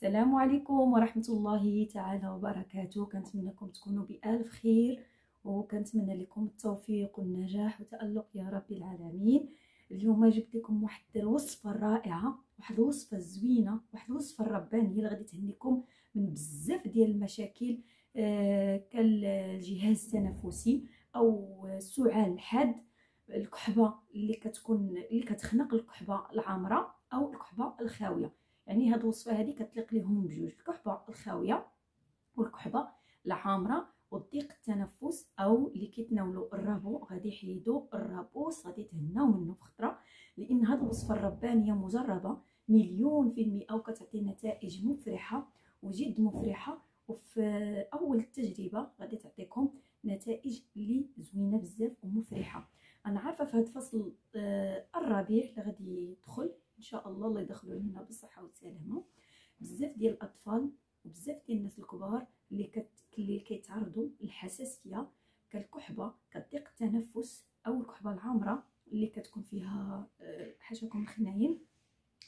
السلام عليكم ورحمة الله تعالى وبركاته. كنتمنىكم تكونوا بألف خير، وكنتمنى لكم التوفيق والنجاح وتألق يا رب العالمين. اليوم جبت لكم واحد الوصفة رائعة، واحد الوصفة زوينة، واحد الوصفة الربانية اللي غادي تهنيكم من بزاف ديال المشاكل كالجهاز التنفسي او السعال الحاد، الكحبة اللي كتخنق، الكحبة العامرة او الكحبة الخاوية. يعني هاد الوصفه هذه كتليق ليهم بجوج، الكحبه الخاويه والكحبه العامره والضيق التنفس، او اللي كيتناولوا الربو غادي يحيدوا الربوس، غادي يتهناو منه بخطره. لان هاد الوصفه الربانيه مجربه مليون في المئه وكتعطي نتائج مفرحه وجد مفرحه، وفي اول تجربه غادي تعطيكم نتائج اللي زوينه بزاف ومفرحه. انا عارفه في هاد فصل الربيع اللي غادي يدخل ان شاء الله يدخلوا لنا بالصحه والسلامه، بزاف ديال الاطفال وبزاف ديال الناس الكبار اللي كيتعرضوا للحساسيه كالكحبه، كضيق التنفس، او الكحبه العامره اللي كتكون فيها حاشاكم الخناين،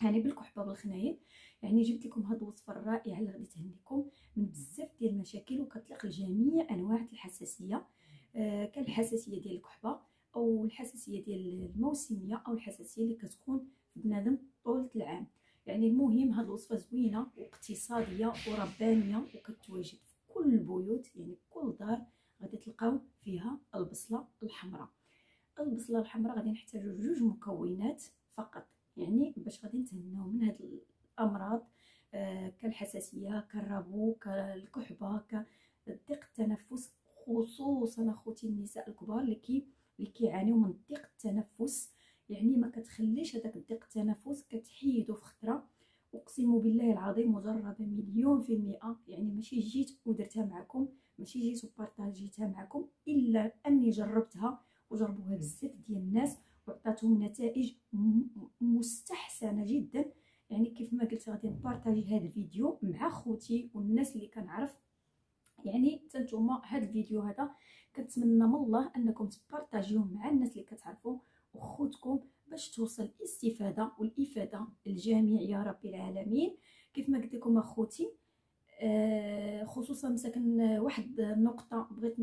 يعني بالكحبه بالخناين. يعني جبت لكم هذه الوصفه الرائعه اللي غادي تهنيكم من بزاف ديال المشاكل وكتليق لجميع انواع الحساسيه، كالحساسيه ديال الكحبه، او الحساسيه ديال الموسميه، او الحساسيه اللي كتكون في بنادم طول العام. يعني المهم هذه الوصفه زوينه واقتصاديه وربانيه وكتواجد في كل البيوت، يعني كل دار غادي تلقاو فيها البصله الحمراء. البصله الحمراء غادي نحتاجو جوج مكونات فقط، يعني باش غادي نتهناو من هاد الامراض كالحساسيه، كالربو، كالكحبه، كضيق التنفس، خصوصا اخوتي النساء الكبار اللي كيعانيو من ضيق التنفس. يعني ما كتخليش هذاك الضيق التنفس كتحيدو في خطره. اقسم بالله العظيم مجربه مليون في المئه، يعني ماشي جيت ودرتها معكم، ماشي جيت وبارطاجيتها معكم، الا اني جربتها وجربوها بزاف ديال الناس وعطاتهم نتائج مستحسنه جدا. يعني كيف ما قلت غادي نبارطاجي هذا الفيديو مع خوتي والناس اللي كنعرف. يعني حتى نتوما هذا الفيديو هذا كنتمنى من الله انكم تبارطاجيوه مع الناس اللي كتعرفوا وخوتكم، باش توصل الاستفاده والافاده للجميع يا رب العالمين. كيف ما قلت لكم اخوتي، خصوصا مساكن واحد النقطه بغيت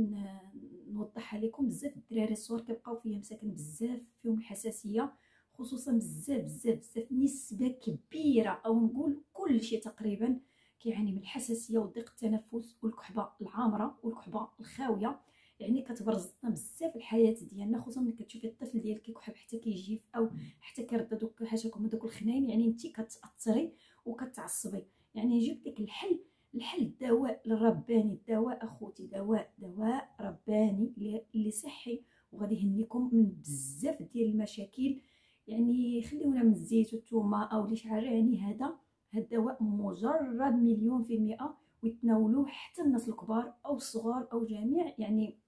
نوضحها لكم. بزاف الدراري الصغار كيبقاو فيا مساكن بزاف فيهم الحساسيه، خصوصا بزاف بزاف بزاف، نسبه كبيره او نقول كل شيء تقريبا كيعاني من الحساسيه وضيق التنفس والكحبه العامره والكحبه الخاويه. يعني كتبرز لنا بزاف الحياه ديالنا، خصوصا ملي كتشوفي الطفل ديالك كيكحب حتى كيجيف او حتى كيرد دوك حاشاكم هذوك الخناين، يعني انت كتاثري وكتعصبي. يعني جبت لك الحل الدواء الرباني، الدواء اخوتي، دواء رباني اللي صحي وغادي يهنيكم من بزاف ديال المشاكل. يعني خليونا من الزيت والثومه او الاشعار، يعني هذا الدواء مجرد مليون في المئة، ويتناولوه حتى الناس الكبار او الصغار او جميع، يعني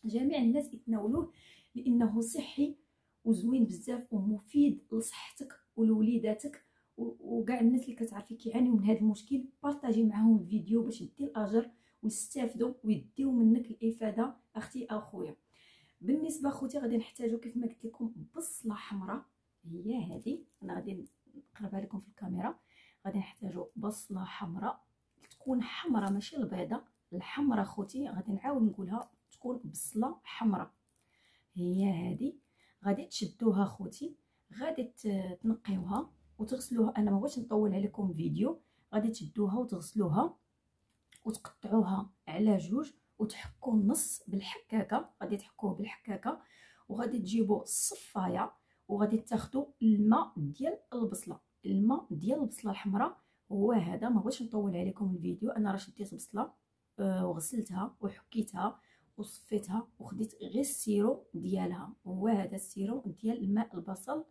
جميع الناس يتناولوه، لانه صحي وزوين بزاف ومفيد لصحتك ولوليداتك وكاع الناس اللي كتعرفي كيعانيو من هذا المشكل. بارطاجي معاهم الفيديو باش يدي الاجر ويستافدوا ويديو منك الافاده اختي اخويا. بالنسبه اخوتي غادي نحتاجو كيف ما قلت لكم بصله حمراء، هي هذه، انا غادي نقربها لكم في الكاميرا. غادي نحتاجو بصله حمراء، تكون حمراء ماشي البيضه، الحمراء اخوتي غادي نعاود نقولها، تكون بصله حمراء، هي هذه. غادي تشدوها اخوتي، غادي تنقيوها وتغسلوها. انا ما بغيتش نطول عليكم فيديو. غادي تشدوها وتغسلوها وتقطعوها على جوج وتحكوا النص بالحكاكه، غادي تحكوه بالحكاكه، وغادي تجيبوا الصفايه وغادي تاخذوا الماء ديال البصله. الماء ديال البصله الحمراء هو هذا. ما بغيتش نطول عليكم الفيديو. انا راه شديت بصله وغسلتها وحكيتها وصفيتها وخديت غير السيرو ديالها، هو هذا السيرو ديال الماء البصله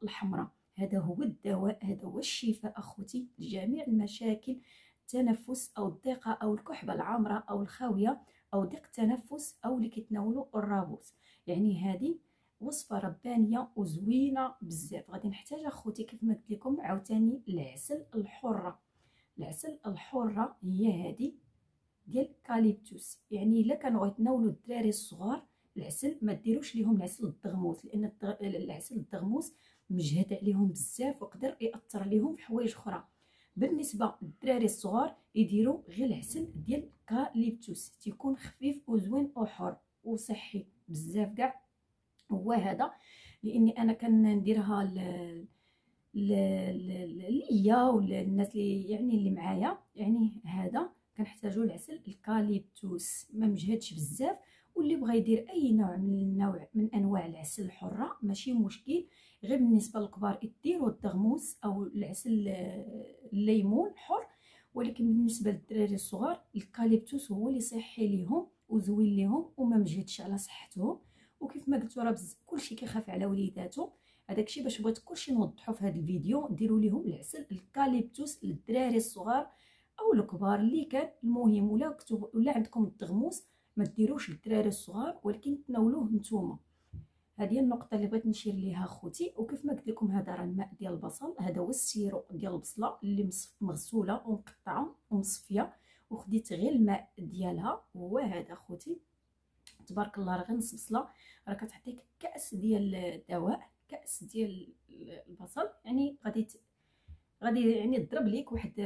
الحمراء. هذا هو الدواء، هذا هو الشفاء اخوتي لجميع المشاكل، التنفس او الضيقه او الكحبه العامره او الخاويه او ضيق التنفس او اللي كيتناولوا الرابوس. يعني هذه وصفه ربانيه وزوينه بزاف. غادي نحتاج اخوتي كيف ما قلت لكم عاوتاني العسل الحره. العسل الحره هي هذه ديال الكاليبتوس. يعني الا كانوا غيتناولوا الدراري الصغار العسل، ما ديروش ليهم العسل الدغموس، لان العسل الدغموس مجهد عليهم بزاف ويقدر ياثر ليهم في حوايج اخرى. بالنسبه للدراري الصغار يديروا غير العسل ديال الكاليبتوس، تيكون خفيف وزوين وحر وصحي بزاف كاع. هو هذا لاني انا كنديرها ليا ولا الناس اللي يعني اللي معايا، يعني هذا كنحتاجوا العسل الكاليبتوس ما مجهدش بزاف. واللي بغى يدير اي نوع من انواع العسل الحره ماشي مشكل. غير بالنسبه للكبار يديروا الدغموس او العسل الليمون حر، ولكن بالنسبه للدراري الصغار الكاليبتوس هو اللي صحي ليهم وزوين ليهم وما مجهدش على صحتهم. وكيف ما قلت راه كلشي كيخاف على وليداتو، هذاك الشيء باش بغيت كلشي نوضحوا في هذا الفيديو. ديروا لهم العسل الكاليبتوس للدراري الصغار او الكبار اللي كان المهم. ولا كتب ولا عندكم الدغموس ما ديروش للدراري الصغار ولكن تناولوه نتوما. هذه النقطه اللي بغيت نشير ليها خوتي. وكيف ما قلت لكم هذا راه الماء ديال البصل، هذا هو السيرو ديال البصله اللي مغسوله ومقطعه ومصفيه، وخديت غير الماء ديالها. هو هذا خوتي تبارك الله. راه غير نص بصله راه كتعطيك كاس ديال الدواء، كاس ديال البصل. يعني غادي يعني تضرب ليك واحد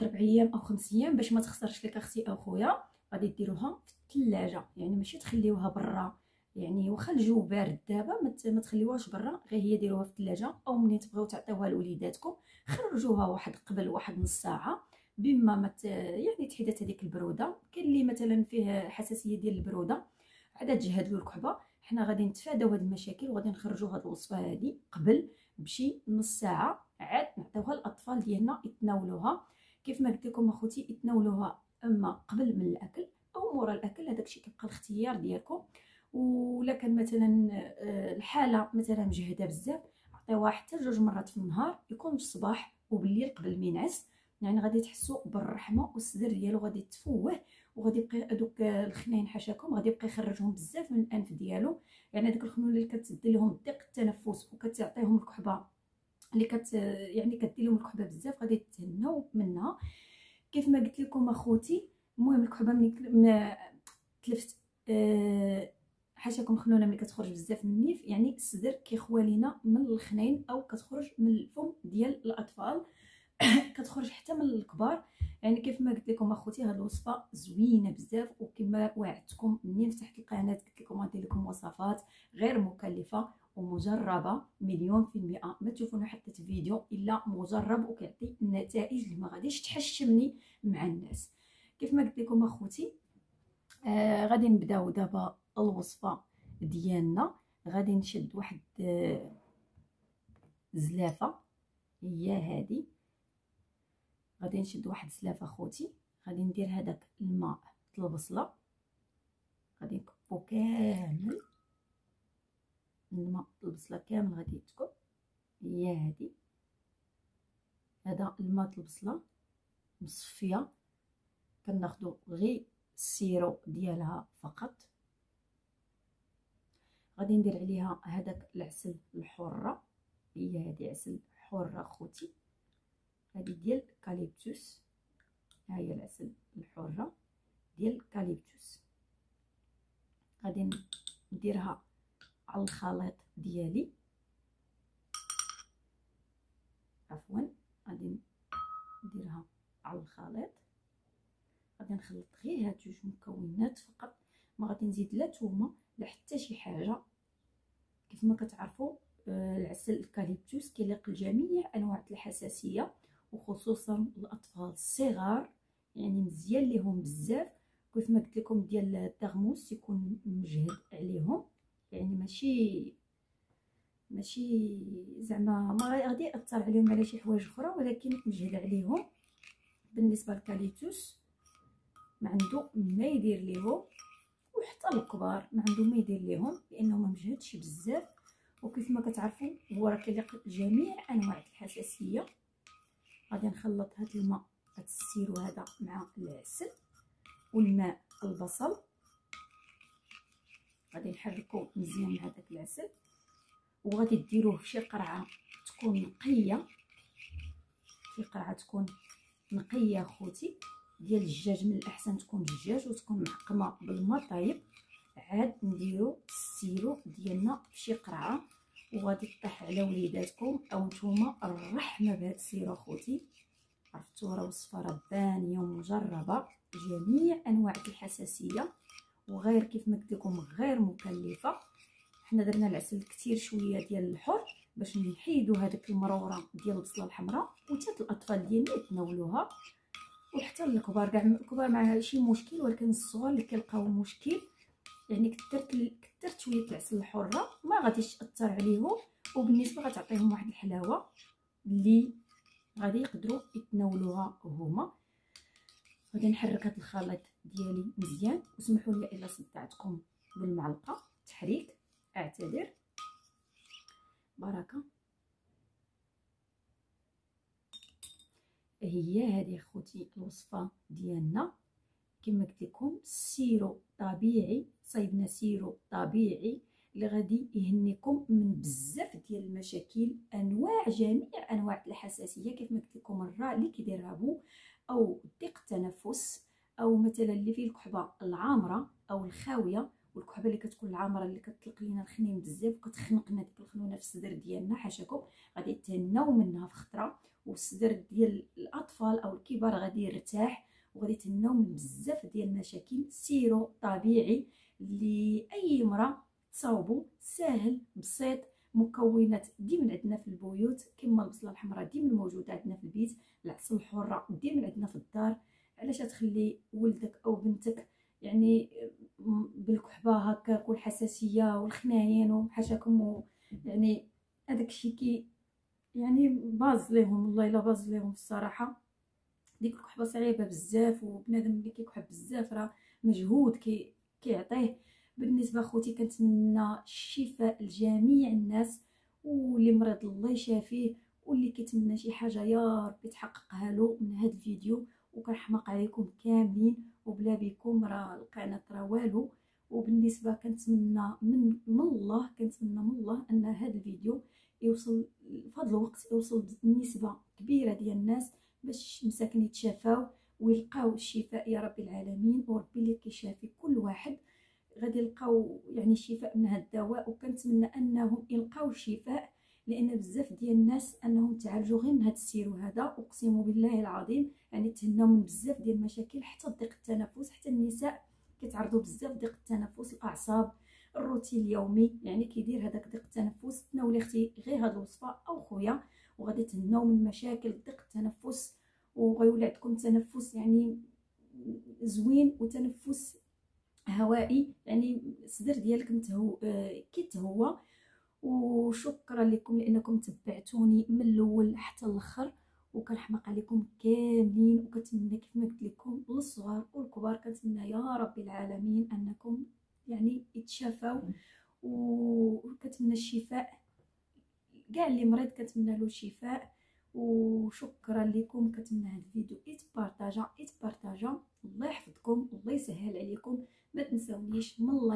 4 ايام او 5 ايام باش ما تخسرش لك اختي او خويا. غادي ديروها في الثلاجه، يعني ماشي تخليوها برا. يعني واخا الجو بارد دابا ما تخليوهاش برا، غير هي ديروها في الثلاجه. او ملي تبغيو تعطيوها لوليداتكم خرجوها واحد قبل واحد نص ساعه بما ما يعني تحيدات هذيك البروده. كاين اللي مثلا فيه حساسيه ديال البروده عاد تجهد له الكحبه. حنا غادي نتفاداو هاد المشاكل وغادي نخرجوا هاد الوصفه هذه قبل بشي نص ساعه، عاد نعطيوها للاطفال ديالنا يتناولوها. كيف ما قلت لكم اخوتي يتناولوها اما قبل من الاكل او مورا الاكل، هذاك الشيء كيبقى الاختيار ديالكم. ولا كان مثلا الحاله مثلا مجهده بزاف عطيوها حتى 2 مرات في النهار، يكون في الصباح وبالليل قبل ما ينعس. يعني غادي تحسوا بالرحمه والصدر ديالو غادي تفوه، وغادي يبقى دوك الخنين حاشاكم غادي يبقى يخرجهم بزاف من الانف ديالو. يعني داك الخنون اللي كتسد لهم ضيق التنفس وكتعطيهم الكحبه اللي يعني كدير لهم الكحبه بزاف غادي يتهناو منها. كيف ما قلت لكم اخوتي المهم الكحبه ملي تلفت حاشاكم خنونه ملي كتخرج بزاف من النيف، يعني الصدر كيخوى لينا من الخنين او كتخرج من الفم ديال الاطفال كتخرج حتى من الكبار. يعني كيف ما قلت لكم اخوتي هذه الوصفه زوينه بزاف، وكما وعدتكم منين فتحت القناه قلت لكم غندير لكم وصفات غير مكلفه ومجربه 100%. ما تشوفونا حتى فيديو الا مجرب وكيعطي النتائج اللي ما غاديش تحشمني مع الناس. كيف ما قلت لكم اخوتي غادي نبداو دابا الوصفه ديالنا. غادي نشد واحد زلافه، هي هذه. غادي نشد واحد زلافه خوتي. غادي ندير هذاك الماء د البصله، غادي نكبو كامل الماء د البصله كامل غادي يتكب. هي هذه، هذا الماء د البصله مصفيه، كناخذوا غير السيرو ديالها فقط. غادي ندير عليها هذاك العسل الحره، هي هذه عسل حره خوتي، هذه ديال الكاليبتوس. ها هي العسل الحره ديال الكاليبتوس. غادي نديرها على الخليط ديالي، عفوا غادي نديرها على الخليط. غادي نخلط غير هاد 2 مكونات فقط، ما غادي نزيد لا ثومه لا حتى شي حاجه. كيف ما كتعرفوا العسل الكاليبتوس كيليق لجميع انواع الحساسيه وخصوصا الاطفال الصغار، يعني مزيان ليهم بزاف. كيف ما قلت لكم ديال التغموس يكون مجهد عليهم، يعني ماشي زعما ما غادي ياثر عليهم على شي حوايج اخرى، ولكن مجهد عليهم. بالنسبه للكاليبتوس ما عنده ما يدير ليهم، وحتى الكبار ما عنده ما يدير ليهم لانه ما مجهدش بزاف. وكيف ما كتعرفوا هو راه كيليق جميع انواع الحساسيه. غادي نخلط هاد الماء هاد السيرو هذا مع العسل والماء البصل، غادي نحركو مزيان مع داك العسل. وغادي ديروه في شي قرعه تكون نقيه، شي قرعه تكون نقيه خوتي ديال الدجاج، من الاحسن تكون دجاج وتكون محكمه بالماء طايب. عاد نديرو السيرو ديالنا في شي قرعه وغادي تطيح على وليداتكم او نتوما الرحمه بهذا السيرو اخوتي. عرفتوا راه وصفه راه بانيه ومجربه، جميع انواع الحساسيه، وغير كيف ما قلت لكم غير مكلفه. حنا درنا العسل كتير شويه ديال الحر باش نحيدوا هذيك المروره ديال البصله الحمراء، وحتى الاطفال ديالنا يتناولوها، وحتى الكبار كاع. الكبار مع شي مشكل، ولكن الصغار اللي كيلقاو مشكل يعني كثرت شويه العسل الحره ما غاديش تاثر عليهم، وبالنسبه غتعطيهم واحد الحلاوه اللي غادي يقدروا يتناولوها هما. غادي نحرك هذا الخليط ديالي مزيان، وسمحوا لي الا صدعتكم بالمعلقه، تحريك، اعتذر. بركه. هي هذه اخوتي الوصفه ديالنا، كما قلت لكم سيرو طبيعي، صايبنا سيرو طبيعي اللي غادي يهنيكم من بزاف ديال المشاكل، جميع انواع الحساسيه. كيف ما قلت لكم الرا اللي كيدير رابو، او ضيق التنفس، او مثلا اللي فيه الكحبه العامره او الخاويه، والكحبه اللي كتكون العامره اللي كتطلق لينا الخنين بزاف وكتخنقنا ديك الخنونه في الصدر ديالنا، حاشاكم غادي تهناو منها في خطره، والصدر ديال الاطفال او الكبار غادي يرتاح، وغادي تهناو من بزاف ديال المشاكل. سيرو طبيعي لاي امراه تصاوبوا، ساهل بسيط، مكونات ديما عندنا في البيوت، كما البصله الحمراء ديما موجوده عندنا في البيت، العسل الحره ديما عندنا في الدار. علاش تخلي ولدك او بنتك يعني بالكحبه هكاك والحساسيه والخناين وحاشاكم، يعني هذاك الشيء كي يعني باز ليهم، والله الا باز ليهم الصراحه. ديك الكحبه صعيبه بزاف، وبنادم اللي كيكحب بزاف راه مجهود كيعطيه. بالنسبه خوتي كنتمنى الشفاء لجميع الناس، واللي مريض الله يشافيه، واللي كيتمنى شي حاجه يا ربي تحققها له من هذا الفيديو. وكنحماق عليكم كاملين، وبلا بكم راه القناه راه والو. وبالنسبه كنتمنى من الله، ان هذا الفيديو يوصل في هذا الوقت، يوصل لنسبه كبيره ديال الناس، باش مساكن يتشافاو ويلقاو الشفاء يا رب العالمين. وربي اللي كيشافي كل واحد غادي يلقاو يعني الشفاء من هذا الدواء. وكنتمنى انهم يلقاو الشفاء، لان بزاف ديال الناس انهم تعالجوا غير من هذا السيرو هذا، اقسم بالله العظيم يعني تهناو من بزاف ديال المشاكل، حتى ضيق التنفس. حتى النساء كيتعرضوا بزاف ضيق التنفس، الاعصاب، الروتين اليومي يعني كيدير هذاك ضيق التنفس. تناولي اختي غير هذه الوصفه او خويا، وغادي تهناو من مشاكل ضيق التنفس، وغيولي عندكم تنفس يعني زوين، وتنفس هوائي، يعني الصدر ديالك كيتهوى. وشكرا لكم لانكم تبعتوني من الاول حتى الاخر، وكنحماق عليكم كاملين. وكنتمنى كيف ما قلت لكم للصغار والكبار، كنتمنى يا رب العالمين انكم يعني يتشافوا، وكنتمنى الشفاء كاع اللي مريض، كنتمنى له الشفاء. وشكرا لكم. كنتمنى هذا الفيديو يتبارطاجا. الله يحفظكم، الله يسهل عليكم. ما تنساونيش من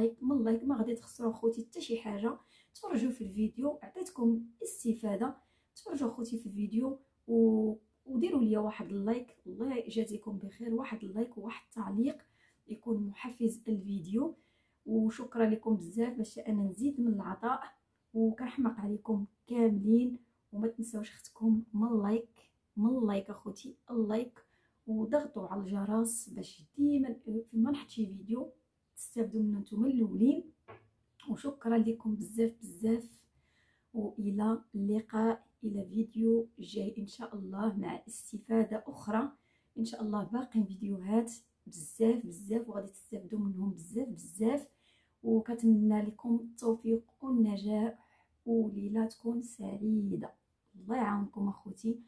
لايك ما غادي تخسروا خوتي حتى شي حاجه. تفرجوا في الفيديو، عطيتكم استفاده، تفرجوا خوتي في الفيديو وديروا لي واحد اللايك، الله يجازيكم بخير. واحد اللايك وواحد التعليق يكون محفز الفيديو. وشكرا لكم بزاف باش انا نزيد من العطاء. وكنحماق عليكم كاملين، وما تنساوش اختكم من اللايك اخوتي، اللايك، وضغطوا على الجرس باش ديما فيما نحط شي فيديو تستافدوا منه نتوما الاولين. وشكرا لكم بزاف، والى اللقاء، الى فيديو جاي ان شاء الله مع استفاده اخرى ان شاء الله. باقي فيديوهات بزاف وغادي تستافدوا منهم بزاف. وكتمنى لكم التوفيق والنجاح، وليلة تكون سعيدة. الله يعاونكم اخوتي،